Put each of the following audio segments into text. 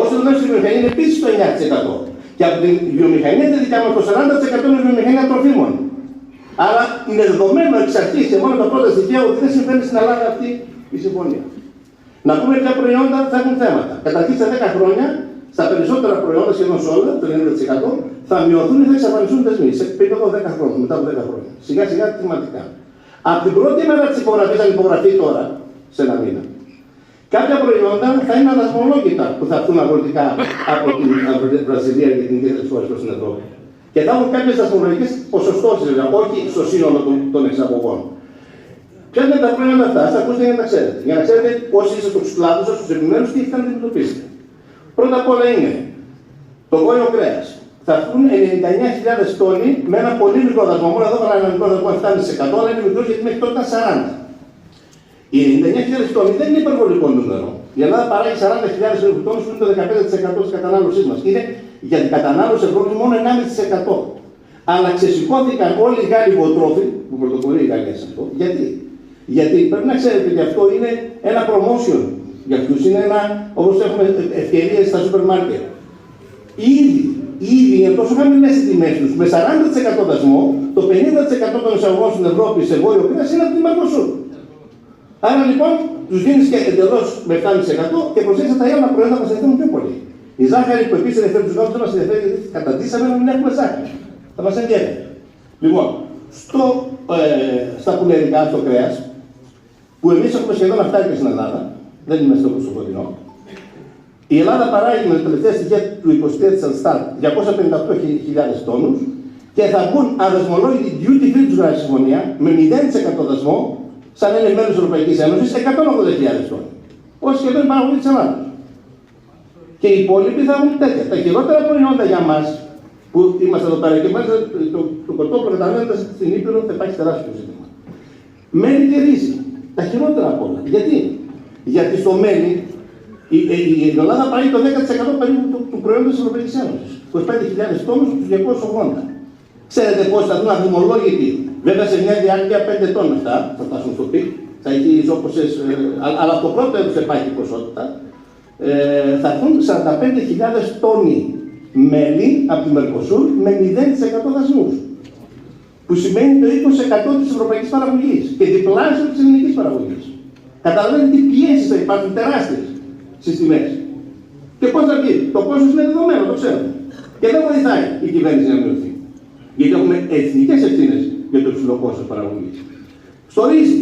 όσο το στη βιομηχανία είναι επίσης το 9%. Και από τη βιομηχανία τη δικιά μας το 40% είναι βιομηχανία τροφίμων. Άρα είναι δεδομένο εξ αρχής και μόνο τα πρώτα στοιχεία ότι δεν συμβαίνει στην Ελλάδα αυτή η συμφωνία. Να πούμε ποια προϊόντα θα έχουν θέματα. Καταρχήν σε 10 χρόνια, στα περισσότερα προϊόντα, σχεδόν σε όλα, το 90%, θα μειωθούν ή θα εξαφανιστούν δεσμοί σε επίπεδο 10 χρόνων, μετά από 10 χρόνια. Σιγά σιγά κλιματικά. Από την πρώτη μέρα τη υπογραφή, αν υπογραφεί τώρα, σε ένα μήνα, κάποια προϊόντα θα είναι ανασμολόγητα που θα έρθουν αγροτικά από την Βραζιλία και την ίδια χώρε προ την Ευρώπη. Και θα έχουν κάποιε δασμολογικές ποσοστώσεις, βέβαια, όχι στο σύνολο των εξαγωγών. Ποια είναι τα προϊόντα αυτά, θα ακούσετε για να τα ξέρετε. Για να ξέρετε όσοι είστε στους κλάδους σας, στους επιμέρους, τι θα αντιμετωπίσετε. Πρώτα απ' όλα είναι το βόλιο κρέας. Θα έρθουν 99.000 τόνοι με ένα πολύ μικρό δασμό. Μόνο εδώ θα ένα μικρό δασμό 7%, αλλά είναι μικρό γιατί μέχρι τότε ήταν 40. Οι 99.000 τόνοι δεν είναι υπερβολικό νούμερο. Η Ελλάδα παράγει 40.000 τόνους που είναι το 15% της κατανάλωσής μας. Είναι για την κατανάλωση Ευρώπης μόνο 1,5%. Αλλά ξεσηκώθηκαν όλοι οι Γάλλοι βοοτρόφοι, που πρωτοπορεί η Γαλλία σε αυτό. Γιατί πρέπει να ξέρετε ότι αυτό είναι ένα promotion για αυτούς. Είναι ένα, όπως έχουμε ευκαιρίες στα σούπερ μάρκετ. Ήδη είναι τόσο χαμηλές οι τιμές τους, με 40% δασμό, το 50% των εισαγωγών στην Ευρώπη σε βόλιο κρέας είναι από την Μαρκοσούρ. Άρα λοιπόν τους δίνεις και εντελώς με 7% και προσέξτε τα άλλα προϊόντα μας ενδιαφέρουν πιο πολύ. Η ζάχαρη που επίσης ενδιαφέρει τους Γάλλους δεν μας ενδιαφέρει γιατί καταντήσαμε να μην έχουμε ζάχαρη. Θα μας ενδιαφέρει. Λοιπόν, στα πουλερικά, στο κρέας, που εμείς έχουμε σχεδόν αυτά και στην Ελλάδα, δεν είμαστε όπως το κοντινό. Η Ελλάδα παράγει με τα τελευταία στοιχεία του 23 της Alstat 258.000 τόνους και θα μπουν αδεσμολόγητοι duty free τους γράφει συμφωνία με 0% δασμό, σαν είναι μέλος της Ευρωπαϊκής Ένωσης, 180.000 τόνους. Όσοι σχεδόν είναι παραγωγή της Ελλάδας. Και οι υπόλοιποι θα έχουν τέτοια. Τα χειρότερα προϊόντα για μας, που είμαστε εδώ πέρα και μάλιστα το κοτόπουλο καταμένοντα στην Ήπειρο θα υπάρχει τεράστιο ζήτημα. Μέλι και ρύζι. Τα χειρότερα απ' όλα. Γιατί στο μέλι η Ελλάδα παράγει το 10% περίπου του προϊόντος της Ευρωπαϊκής Ένωσης. 25.000 τόνους στους 280. Ξέρετε πώς θα δουν αδημολόγητοι. Βέβαια σε μια διάρκεια 5 ετών αυτά θα φτάσουν στο πικ. Θα έχει ισόπωσες, αλλά το πρώτο έτος υπάρχει ποσότητα. Θα έρθουν 45.000 τόνοι μέλι από τη Μερκοσούρ με 0% δασμούς. Που σημαίνει το 20% της ευρωπαϊκής παραγωγής και διπλάσιο της ελληνικής παραγωγής. Καταλαβαίνετε τι πιέσεις θα υπάρχουν τεράστιες στις τιμές. Και πώς θα βγει. Το κόστος είναι δεδομένο, το ξέρουμε. Και δεν βοηθάει η κυβέρνηση να μειωθεί. Γιατί έχουμε εθνικές ευθύνες για το υψηλό κόστος παραγωγής. Στο ρύζι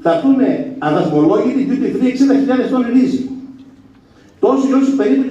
θα έρθουν αδασμολόγητοι duty free 60.000 τόνοι ρύζι. Τόσοι όσοι περίπου